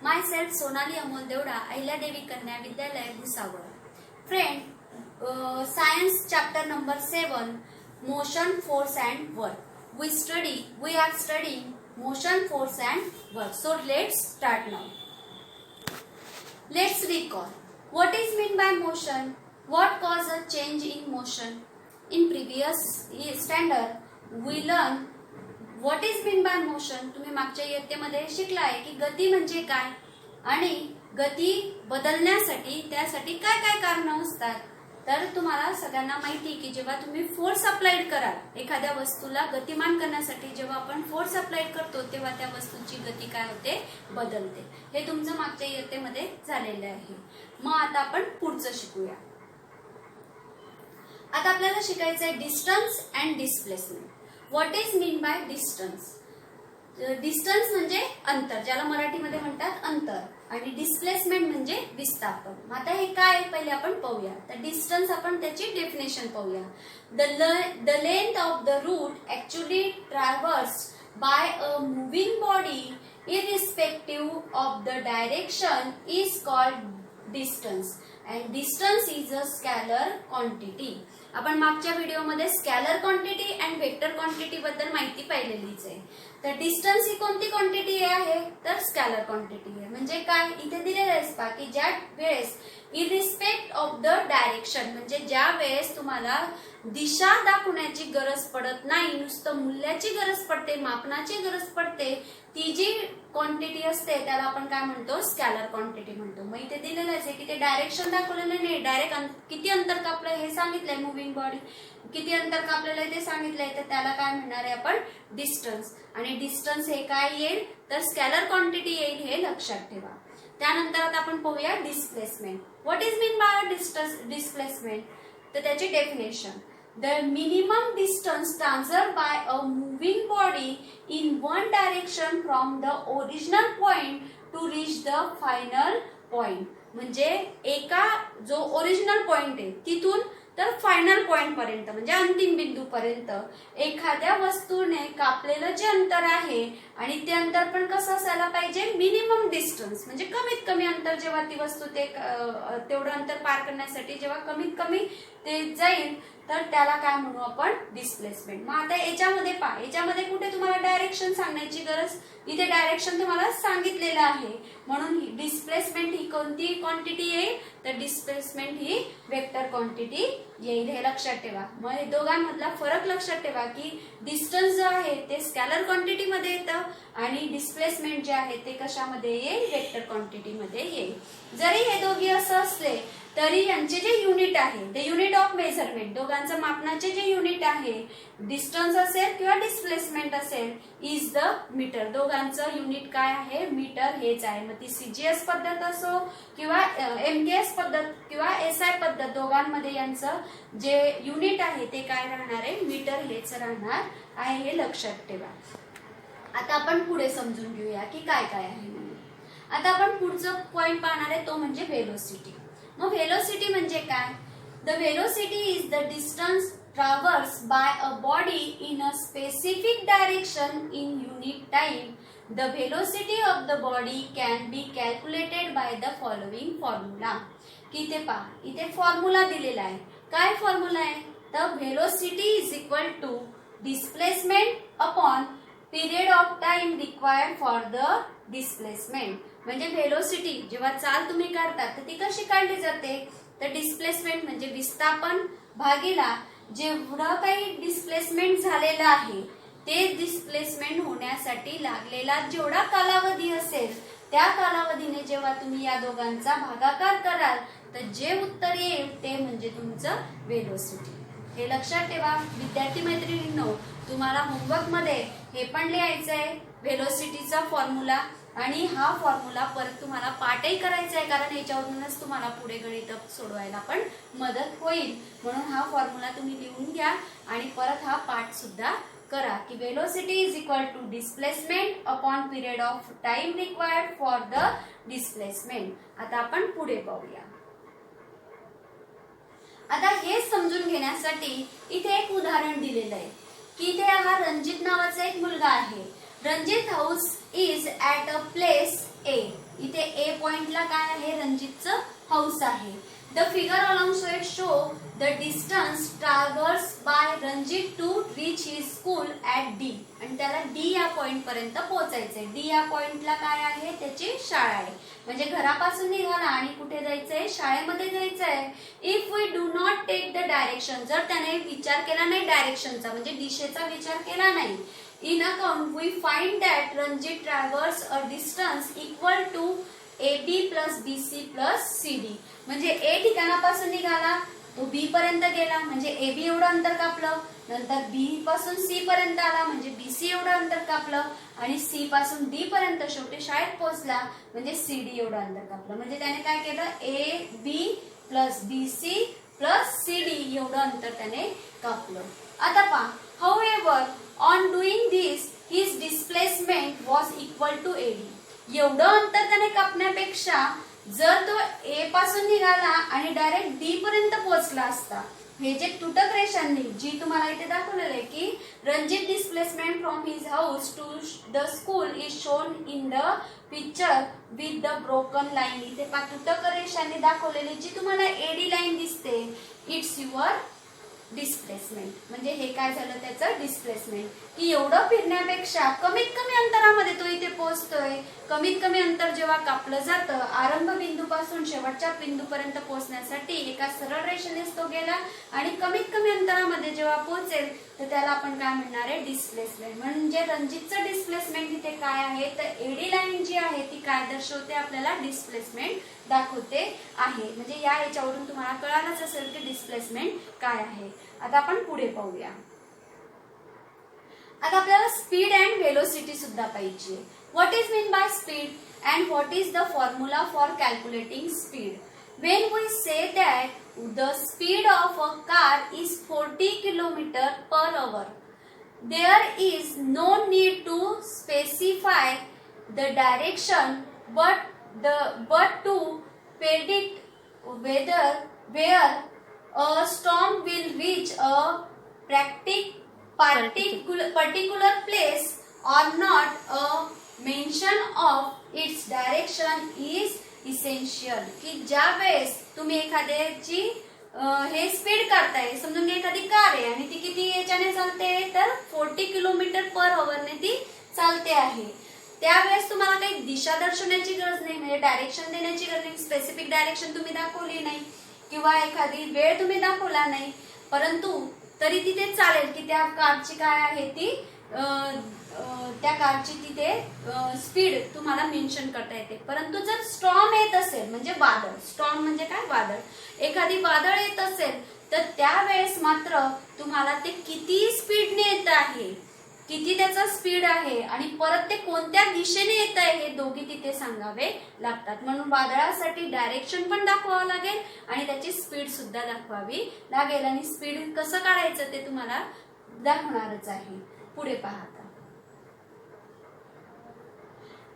Myself Sonali Amol Devda, Ahilyadevi Kanya Vidyalaya, Bhusawal. Friend, science chapter number 7, motion, force and work. We are studying motion, force and work. So let's start now. Let's recall. What is meant by motion? What causes a change in motion? In previous standard, we learn what is mean by motion. तुम्ही मागच्या इयत्तेमध्ये शिकलाय की गती म्हणजे काय आणि गती बदलण्यासाठी त्यासाठी काय काय कारणं असतात. तर तुम्हाला सगळ्यांना माहिती की जेव्हा तुम्ही फोर्स अप्लाइड कराल एखाद्या वस्तूला गतिमान करण्यासाठी, जेव्हा आपण फोर्स अप्लाइड करतो तेव्हा त्या वस्तूची गती काय होते, बदलते. हे तुमचं मागच्या इयत्तेमध्ये झालेलं आहे. मग आता आपण पुढचं शिकूया. आता आपल्याला शिकायचं आहे distance and displacement. What is mean by distance? Distance म्हणजे अंतर, ज्याला मराठीमध्ये म्हणतात अंतर, आणि डिस्प्लेसमेंट म्हणजे विस्थापन. आता हे काय पहिले आपण पाहूया. तर डिस्टन्स आपण त्याची डेफिनेशन पाहूया. The length of the route actually traversed by a moving body irrespective of the direction is called distance and distance is a scalar quantity. आपण मागच्या व्हिडिओमध्ये scalar quantity and vector quantity बद्दल माहिती पाहिलेलीच आहे. तर डिस्टन्स ही कोणती quantity आहे, तर स्कॅलर क्वांटिटी आहे. म्हणजे काय, इथे दिलेलं आहे की ज्या वेळेस इरिस्पेक्ट ऑफ द डायरेक्शन, म्हणजे ज्या वेळेस तुम्हाला दिशा दाखवण्याची गरज पडत नाही, नुसतं मूल्याची गरज पडते, मापनाची गरज पडते, ती जी क्वांटिटी असते त्याला आपण काय म्हणतो, स्कॅलर क्वांटिटी म्हणतो. मग इथे दिलेलंच आहे की ते डायरेक्शन दाखवलेलं नाही, डायरेक्ट किती अंतर कापलंय हे सांगितलंय, मुव्हिंग बॉडी किती अंतर कापलेलं आहे ते सांगितलंय, तर त्याला काय म्हणणार आहे आपण, डिस्टन्स. आणि डिस्टन्स हे काय येईल, तर स्कॅलर क्वांटिटी येईल, हे लक्षात ठेवा. त्यानंतर आता आपण पाहूया displacement. What is mean by displacement? तर त्याची definition, the minimum distance traversed by a moving body in one direction from the original point to reach the final point. म्हणजे एका जो ओरिजिनल पॉइंट आहे तिथून तर फायनल पॉइंट पर्यंत, म्हणजे अंतिम बिंदू पर्यंत एखाद्या वस्तूने कापलेलं जे अंतर आहे, आणि ते अंतर पण कसं असायला पाहिजे, मिनिमम डिस्टन्स, म्हणजे कमीत कमी अंतर. जेव्हा ती वस्तू तेवढं अंतर पार करण्यासाठी जेव्हा कमीत कमी ते जाईल तर त्याला काय म्हणू आपण, डिस्प्लेसमेंट. मग आता याच्यामध्ये पहा, याच्यामध्ये कुठे तुम्हाला डायरेक्शन सांगण्याची गरज, इथे डायरेक्शन तुम्हाला सांगितलेलं आहे. म्हणून डिस्प्लेसमेंट ही कोणती क्वांटिटी येईल, तर डिस्प्लेसमेंट ही वेक्टर क्वांटिटी येईल, हे लक्षात ठेवा. मग हे दोघांमधला फरक लक्षात ठेवा की डिस्टन्स जो आहे ते स्कॅलर क्वांटिटी मध्ये येतं आणि डिस्प्लेसमेंट जे आहे ते कशामध्ये येईल, वेक्टर क्वांटिटी मध्ये येईल. जरी हे दोघे असं असले तरी यांचे जे युनिट आहे, द युनिट ऑफ मेजरमेंट, दोघांचं मापनाचे जे युनिट आहे, डिस्टन्स असेल किंवा डिस्प्लेसमेंट असेल, इज द मीटर. दोघांचं युनिट काय आहे, मीटर हेच आहे. मग ती सीजीएस पद्धत असो किंवा एमकेएस पद्धत किंवा एसआय पद्धत, दोघांमध्ये यांचं जे युनिट आहे ते काय राहणार आहे, मीटर हेच राहणार आहे, हे लक्षात ठेवा. आता आपण पुढे समजून घेऊया की काय काय आहे म्हणून. आता आपण पुढचं पॉइंट पाहणार आहे, तो म्हणजे व्हेलोसिटी. मग व्हेलोसिटी म्हणजे काय, the velocity is the distance traversed by a body in a specific direction in unit time. The velocity of the body can be calculated by the following formula. की इथे पहा, इथे फॉर्म्युला दिलेला आहे. काय फॉर्म्युला आहे, तर velocity is equal to displacement upon period of time required for the displacement. म्हणजे व्हेलोसिटी जेव्हा चाल तुम्ही काढता तर ती कशी काढली जाते, तर डिस्प्लेसमेंट म्हणजे विस्थापन भागीला जेवढं काही डिस्प्लेसमेंट झालेलं आहे ते डिस्प्लेसमेंट होण्यासाठी लागलेला जेवढा कालावधी असेल त्या कालावधीने जेव्हा तुम्ही या दोघांचा भागाकार कराल तर जे उत्तर येईल ते म्हणजे तुमचं व्हेलोसिटी. हे लक्षात ठेवा विद्यार्थी मैत्रिणींनो. तुम्हाला होमवर्क मध्ये हे पण लिहायचं आहे व्हेलोसिटीचा फॉर्म्युला, आणि हा फॉर्म्युला परत तुम्हाला पाठही करायचा आहे, कारण याच्यावरूनच तुम्हाला पुढे गणित सोडवायला पण मदत होईल. म्हणून हा फॉर्म्युला तुम्ही लिहून घ्या आणि परत हा पाठ सुद्धा करा की velocity is equal to displacement upon period of time required for the displacement. आता आपण पुढे पाहूया. आता हे समजून घेण्यासाठी इथे एक उदाहरण दिलेलं आहे की इथे हा रणजित नावाचा एक मुलगा आहे. Ranjit house is at a place A. इथे काय आहे, रणजितचं हाऊस आहे. The figure alongside show the distance traverse by Ranjit to reach his school at D. आणि त्याला डी या पॉइंट पर्यंत पोहोचायचंय. डी या पॉइंटला काय आहे, त्याची शाळा आहे. म्हणजे घरापासून निघाला आणि कुठे जायचंय, शाळेमध्ये जायचंय. If we do not take the direction, जर त्याने विचार केला नाही डायरेक्शनचा म्हणजे दिशेचा विचार केला नाही, in account we find that Ranjit traversed a distance equal to AB plus BC plus CD. म्हणजे A ठिकाणापासून निघाला, तो B पर्यंत गेला म्हणजे AB एवढं अंतर कापलं. नंतर B पासून C पर्यंत आला म्हणजे BC एवढं अंतर कापलं. आणि C पासून D पर्यंत शेवटी शाळेत पोहोचला म्हणजे CD एवढं अंतर कापलं. म्हणजे त्याने काय केलं, AB plus BC plus CD एवढं अंतर त्याने कापलं. आता पहा, however on doing this his displacement was equal to AD. एवढं अंतर त्याने कापण्यापेक्षा जर तो A पासून निघाला आणि डायरेक्ट D पर्यंत पोहोचला असता, हे जे तुटक रेषांनी जी तुम्हाला इथे दाखवलेलं आहे की Ranjit displacement from his house to the school is shown in the picture with the broken line. इथे तुटक रेषांनी दाखवलेली जी तुम्हाला एडी लाईन दिसते, इट्स युअर डिस्प्लेसमेंट. म्हणजे हे काय झालं, त्याचं डिस्प्लेसमेंट. की एवढं फिरण्यापेक्षा कमीत कमी अंतरामध्ये तो इथे पोहोचतोय. कमीत कमी अंतर जेव्हा कापलं जातं, आरंभ बिंदूपासून शेवटच्या बिंदूपर्यंत पोहोचण्यासाठी एका सरळ रेषेनेच तो गेला आणि कमीत कमी अंतरामध्ये जेव्हा पोहोचेल तर त्याला आपण काय म्हणणार आहे, डिस्प्लेसमेंट. म्हणजे रणजितचं डिस्प्लेसमेंट इथे काय आहे, तर एडी लाईन जी आहे ती काय दर्शवते, आपल्याला डिस्प्लेसमेंट दाखवते आहे. म्हणजे या याच्यावरून तुम्हाला कळालंच असेल की डिस्प्लेसमेंट काय आहे. आता आपण पुढे पाहूया. आता आपल्याला स्पीड अँड वेलोसिटी सुद्धा पाहिजे. What is mean by speed and what is the formula for calculating speed. When we say that the speed of a car is 40 km per hour, there is no need to specify the direction but to predict where a storm will reach a particular place or not. A mention of its direction is essential. की ज्या वेळेस तुम्ही एखाद्याची हे speed करताय, समजून घ्या एखादी कार आहे आणि ती किती याच्याने चालते, तर 40 किलोमीटर पर आवरने ती चालते आहे. त्यावेळेस तुम्हाला काही दिशा दर्शवण्याची गरज नाही, म्हणजे डायरेक्शन देण्याची गरज नाही. स्पेसिफिक डायरेक्शन तुम्ही दाखवली नाही किंवा एखादी वेळ तुम्ही दाखवला नाही, परंतु तरी तिथे चालेल की त्या कारची काय आहे ती त्या कारची तिथे स्पीड तुम्हाला मेन्शन करता येते. परंतु जर स्टॉर्म येत असेल म्हणजे वादळ, स्टॉर्म म्हणजे काय, वादळ, एखादी वादळ येत असेल तर त्यावेळेस मात्र तुम्हाला ते किती स्पीडने येत आहे, किती त्याचा स्पीड आहे आणि परत ते कोणत्या दिशेने येत आहे हे दोघी तिथे सांगावे लागतात. म्हणून वादळासाठी डायरेक्शन पण दाखवावं लागेल आणि त्याची स्पीड सुद्धा दाखवावी लागेल. आणि स्पीड कसं काढायचं ते तुम्हाला दाखवणारच आहे. पुढे पहा.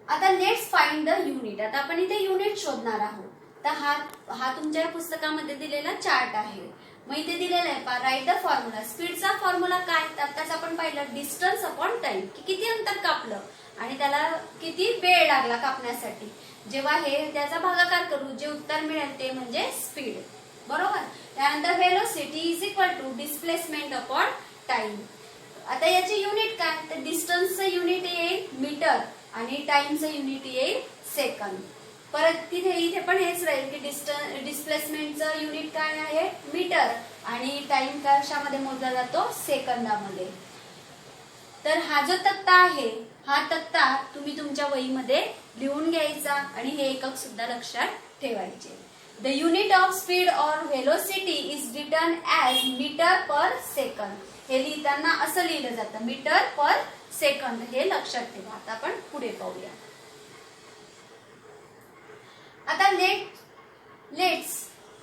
आता लेट्स फाइंड द युनिट. आता आपण इथे युनिट शोधणार आहोत. तर हा तुमच्या पुस्तकामध्ये दिलेला चार्ट आहे. मग इथे दिलेला आहे, राईट द फॉर्म्युला. स्पीडचा फॉर्म्युला काय, आताच आपण पाहिलं, डिस्टन्स अपॉन टाइम, की किती अंतर कापलं आणि त्याला किती वेळ लागला कापण्यासाठी. जेव्हा हे त्याचा भागाकार करू जे उत्तर मिळेल ते म्हणजे स्पीड, बरोबर. त्यानंतर velocity is equal to displacement upon time. आता याचे युनिट काय, तर डिस्टन्सचं युनिट येईल मीटर आणि टाइमचं युनिट येईल सेकंद. परत तिथे इथे पण हेच राहील की डिस्प्लेसमेंटचं युनिट काय आहे, मीटर, आणि टाइम कशामध्ये मोजला जातो, सेकंदामध्ये. तर हा जो तक्ता आहे, हा तक्ता तुम्ही तुमच्या वहीमध्ये लिहून घ्यायचा आणि हे एकक सुद्धा लक्षात ठेवायचे. The unit of speed or velocity is written as metre per second. हे लिहिताना असं लिहिलं जातं, मीटर पर सेकंद, हे लक्षात ठेवा. आता आपण पुढे पाहूया. आता let's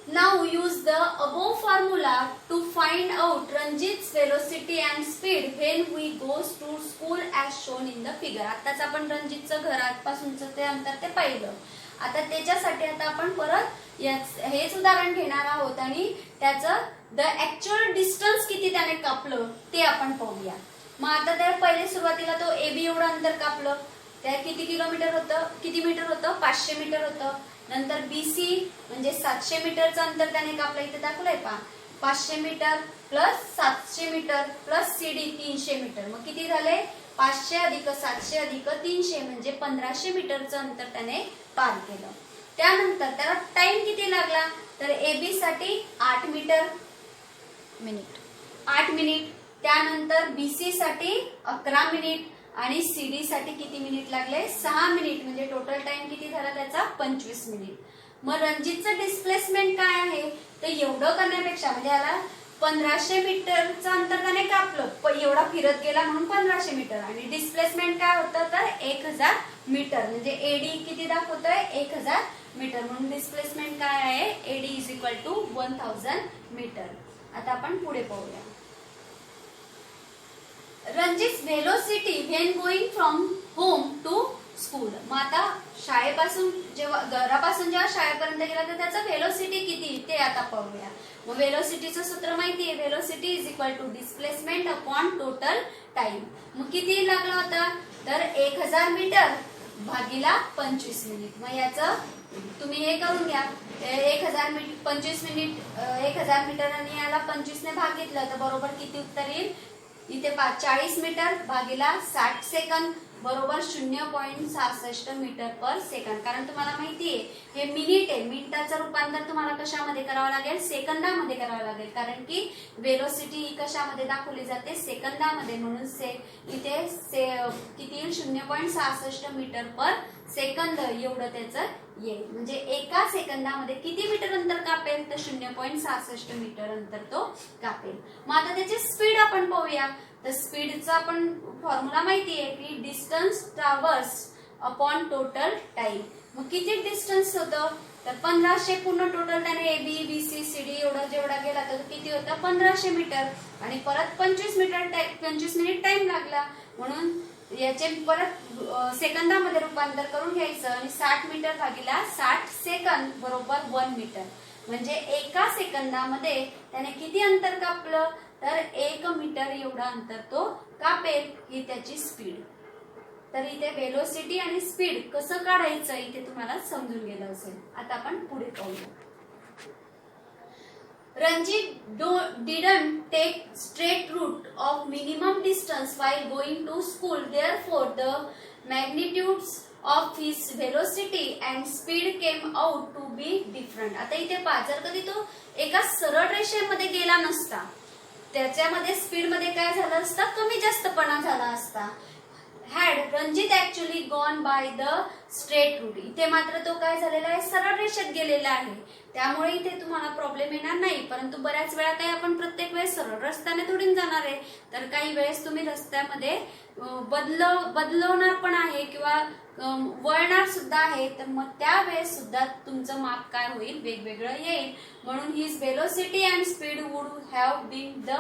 now use the above formula to find out Ranjit's velocity and speed when we goes to school as shown in the figure. आताच आपण रणजितचं घरापासूनचं ते अंतर ते पाहिलं. आता त्याच्यासाठी आता आपण परत हेच उदाहरण घेणार आहोत आणि त्याचं द ऍक्च्युअल डिस्टन्स किती त्याने कापलं ते आपण पाहूया. मग आता त्या पहिले सुरुवातीला तो AB एवढं अंतर कापलं, त्या किती किलोमीटर होतं, किती मीटर होतं, 500 मीटर होतं. नंतर BC म्हणजे 700 मीटरचं अंतर त्याने कापलं, इथे दाखवलंय पहा. 500 metre plus 700 metre plus CD 300 metre. मग किती झाले? 500 अधिक 700 अधिक 300 म्हणजे 1500 मीटरचं अंतर त्याने पार केलं. त्यानंतर त्याला टाइम किती लागला? तर AB साठी 8 मिनिट. त्यानंतर BC साठी 11 मिनिट आणि CD साठी किती मिनिट लागले? 6 मिनिट. म्हणजे टोटल टाइम किती झाला त्याचा? 25 मिनिट. मग रणजितचं डिस्प्लेसमेंट काय आहे? तर एवढं करण्यापेक्षा म्हणजे याला 1500 मीटरचं अंतर त्याने कापलं, एवढा फिरत गेला म्हणून 1500 मीटर, आणि डिस्प्लेसमेंट काय होतं तर 1000 मीटर. म्हणजे AD किती दाखवतोय? 1000 मीटर. म्हणून डिस्प्लेसमेंट काय आहे? AD is equal to 1000 metre. आता आपण पुढे पाहूया. Ranjit velocity when going from home to school. मग आता शाळेपासून घरापासून जेव्हा शाळेपर्यंत गेला तर त्याचा व्हेलोसिटी किती ते आता पाहूया. मग व्हेलोसिटीचं सूत्र माहिती आहे, velocity is equal to displacement upon total time. मग किती लागला होता तर 1000 मीटर भागीला 25 मिनिट. मग याचं तुम्ही हे करून घ्या, 25 मिनिट 1000 मीटर आणि याला 25 ने भागितलं तर बरोबर किती उत्तर येईल? इथे 40 मीटर भागीला 60 सेकंद बरोबर 0.66 मीटर पर सेकंद. कारण तुम्हाला माहितीये हे मिनिट आहे, मिनिटाचं रूपांतर तुम्हाला कशामध्ये करावं लागेल? सेकंदामध्ये करावं लागेल. कारण की वेलोसिटी ही कशामध्ये दाखवली जाते? सेकंदामध्ये. म्हणून इथे किती येईल? 0.66 मीटर पर सेकंद एवढं त्याचं येईल. म्हणजे एका सेकंदामध्ये किती मीटर अंतर कापेल? तर 0.66 मीटर अंतर तो कापेल. मग आता त्याची स्पीड आपण पाहूया. तर स्पीडचा आपण फॉर्म्युला माहिती आहे की distance traverse upon total time. मग किती डिस्टन्स होतं? तर 1500 पूर्ण टोटल त्याने AB BC CD एवढा जेवढा गेला तर किती होता? 1500 मीटर. आणि परत 25 मिनिट टाइम लागला. म्हणून याचे परत सेकंदामध्ये रूपांतर करून घ्यायचं आणि 60 मीटर भागीला 60 सेकंद बरोबर 1 मीटर. म्हणजे एका सेकंदामध्ये त्याने किती अंतर कापलं? तर 1 मीटर एवढा अंतर तो कापेल. ही त्याची स्पीड. तर इथे वेलोसिटी आणि स्पीड कसं काढायचं इथे तुम्हाला समजून गेलं असेल. आता आपण पुढे पाहूया. Ranjit didn't take straight route of minimum distance while going to school. Therefore, the magnitudes of his velocity and speed came out to be different. आता इथे पहा, जर कधी तो एका सरळ रेषेमध्ये गेला नसता, त्याच्यामध्ये स्पीड मध्ये काय झालं असतं? कमी जास्तपणा झाला असता. Had Ranjit actually gone by the straight route. इथे मात्र तो काय झालेला आहे? सरळ रेषेत गेलेला आहे. त्यामुळे इथे तुम्हाला प्रॉब्लेम येणार नाही. परंतु बऱ्याच वेळा काही आपण प्रत्येक वेळेस सरळ रस्त्याने थोडी जाणार आहे, तर काही वेळेस तुम्ही रस्त्यामध्ये बदलवणार पण आहे किंवा वळणार सुद्धा आहे. तर मग त्यावेळेस सुद्धा तुमचं माप काय होईल? वेगवेगळं येईल. म्हणून his velocity and speed would have been the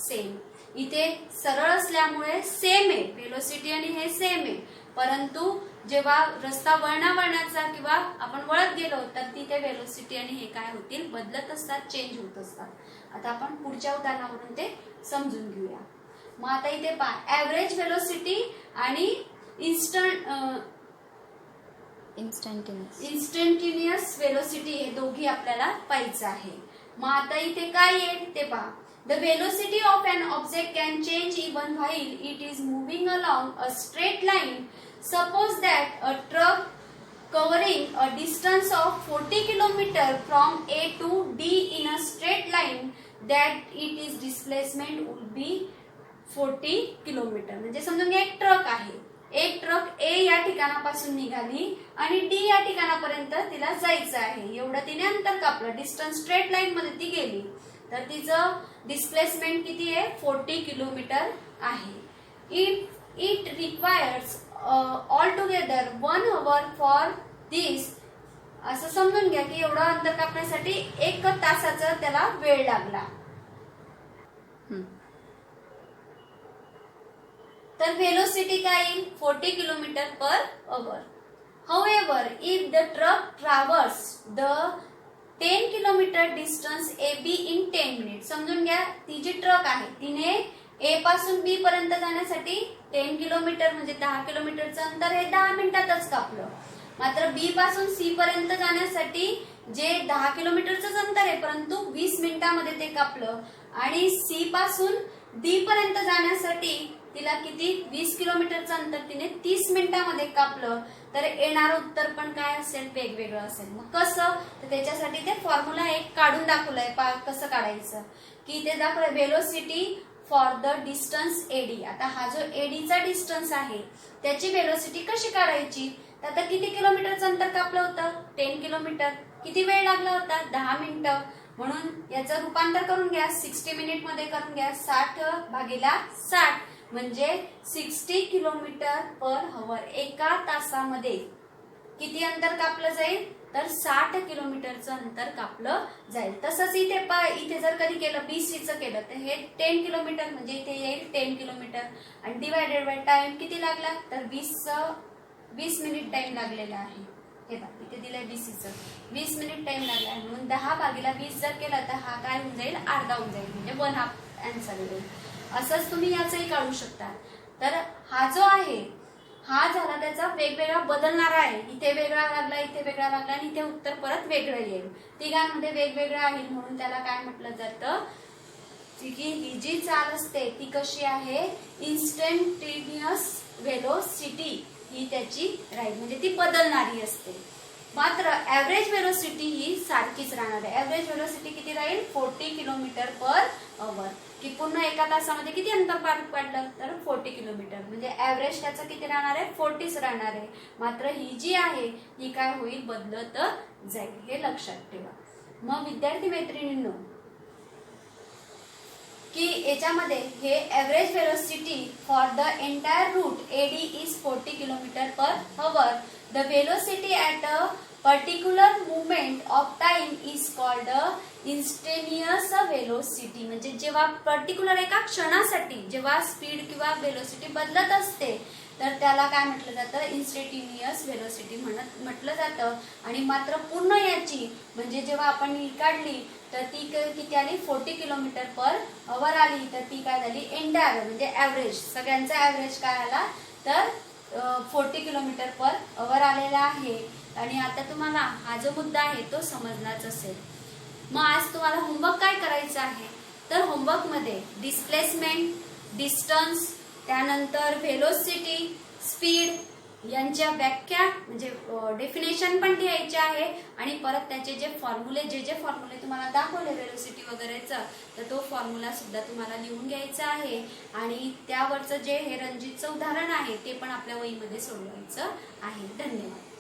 same. इथे सरळ असल्यामुळे सेम आहे, वेलोसिटी आणि हे सेम आहे. परंतु जेव्हा रस्ता वळणाचा किंवा आपण वळत गेलो तर तिथे वेलोसिटी आणि हे काय होतील? बदलत असतात, चेंज होत असतात. आता आपण पुढच्या उदाहरणावरून ते समजून घेऊया. मग आता इथे पहा, ऍव्हरेज वेलोसिटी आणि इन्स्टंटेनियस वेलोसिटी हे दोघी आपल्याला पाहायचं आहे. मग आता इथे काय येईल ते पहा. The velocity of an object can change even while it is moving along a straight line. Suppose that a truck covering a distance of 40 km from A to D in a straight line, that its displacement would be 40 km. म्हणजे समजून घ्या, एक truck आहे. एक truck A या ठिकाणापासून निघाली आणि D या ठिकाणापर्यंत तिला जायचं आहे. एवढं तिने अंतर कापलं, डिस्टन्स स्ट्रेट लाईन मध्ये ती गेली. तर तिचं डिस्प्लेसमेंट किती आहे? 40 किलोमीटर आहे. It requires all together 1 hour for this. असं समजून घ्या की एवढं अंतर कापण्यासाठी 1 तासाचा त्याला वेळ लागला. तर वेलोसिटी काय येईल? 40 kilometre per our. However, if the truck traversed the 10 kilometre distance AB in 10 minute. समजून घ्या, ती जी ट्रक आहे तिने A पासून B पर्यंत जाण्यासाठी 10 किलोमीटर म्हणजे 10 किलोमीटरचं अंतर हे 10 मिनिटातच कापलं. मात्र बी पासून सी पर्यंत जाण्यासाठी जे 10 किलोमीटरचं अंतर आहे परंतु 20 मिनिटांमध्ये ते कापलं, आणि सी पासून डी पर्यंत जाण्यासाठी तिला किती 20 किलोमीटरचं अंतर तिने 30 मिनिटांमध्ये कापलं, तर येणारं उत्तर पण काय असेल, वेगवेगळं असेल. मग कसं, तर त्याच्यासाठी ते फॉर्म्युला एक काढून दाखवलंय. कसं काढायचं की ते दाखवलंय velocity for the distance A D. आता हा जो एडीचा डिस्टन्स आहे त्याची व्हेलोसिटी कशी काढायची, तर आता किती किलोमीटरचं अंतर कापलं होतं, 10 किलोमीटर. किती वेळ लागला होता, 10 मिनिटं. म्हणून याचं रूपांतर करून घ्या, 60 मिनिट मध्ये करून घ्या. 60 भागीला 60 म्हणजे 60 किलोमीटर पर हवर. एका तासामध्ये किती अंतर कापलं जाईल, तर 60 किलोमीटरचं अंतर कापलं जाईल. तसंच इथे जर कधी केलं बीसीचं केलं तर हे 10 किलोमीटर म्हणजे इथे येईल 10 किलोमीटर, आणि डिवायडेड बाय टाइम किती लागला, तर 20 मिनिट टाइम लागलेला आहे. हे बघा इथे दिलंय बीसीचं 20 मिनिट टाइम लागला आहे. म्हणून 10 भागीला 20 जर केला तर हा काय होऊन जाईल, अर्धा होऊन जाईल, म्हणजे 1/2 आन्सर येईल. असंच तुम्ही याचंही काढू शकता. तर हा जो आहे हा झाला त्याचा वेगवेगळा बदलणारा आहे. इथे वेगळा लागला, इथे वेगळा लागला, आणि इथे उत्तर परत वेगळं येईल. तिघांमध्ये वेगवेगळं आहे म्हणून त्याला काय म्हटलं जातं की ही जी चाल असते ती कशी आहे, इन्स्टंटेनियस व्हेलोसिटी ही त्याची राहील, म्हणजे ती बदलणारी असते. मात्र ऍव्हरेज व्हेलोसिटी ही सारखीच राहणार आहे. ऍव्हरेज व्हेलोसिटी किती राहील, 40 किलोमीटर पर अवर. की पूर्ण एका तासामध्ये किती अंतर पार पाडलं, तर 40 किलोमीटर, म्हणजे ऍव्हरेज त्याचं किती राहणार आहे, 40च राहणार आहे. मात्र ही जी आहे ही काय होईल, बदलत जाईल. हे लक्षात ठेवा. मग विद्यार्थी मैत्रिणींनो, की याच्यामध्ये हे average velocity for the entire route A D is 40 kilometre per hour. The velocity at a particular movement of time is called instantaneous velocity. म्हणजे जेव्हा पर्टिक्युलर एका क्षणासाठी जेव्हा स्पीड किंवा व्हेलोसिटी बदलत असते तर त्याला काय म्हटलं जातं, इन्स्टेंटेनियस व्हेलोसिटी म्हटलं जातं. आणि मात्र पूर्ण याची म्हणजे जेव्हा आपण ही काढली तर ती किती आली, 40 किलोमीटर पर अवर आली. तर ती काय झाली, एंटायर म्हणजे ऍव्हरेज, सगळ्यांचा ऍव्हरेज काय आला, तर 40 किलोमीटर पर अवर आलेला आहे. आणि आता तुम्हाला हा जो मुद्दा आहे तो समजलाच असेल. मग आज तुम्हाला होमवर्क काय करायचं आहे, तर होमवर्क मध्ये डिस्प्लेसमेंट, डिस्टन्स, त्यानंतर व्हेलोसिटी, स्पीड यांच्या व्याख्या म्हणजे डेफिनेशन पण लिहायचे आहे. आणि परत त्याचे जे फॉर्म्युले तुम्हाला दाखवले व्हेलोसिटी वगैरेचं, तर तो फॉर्म्युला सुद्धा तुम्हाला लिहून घ्यायचा आहे. आणि त्यावरचं जे हे रणजितचं उदाहरण आहे ते पण आपल्या वहीमध्ये सोडवायचं आहे. धन्यवाद.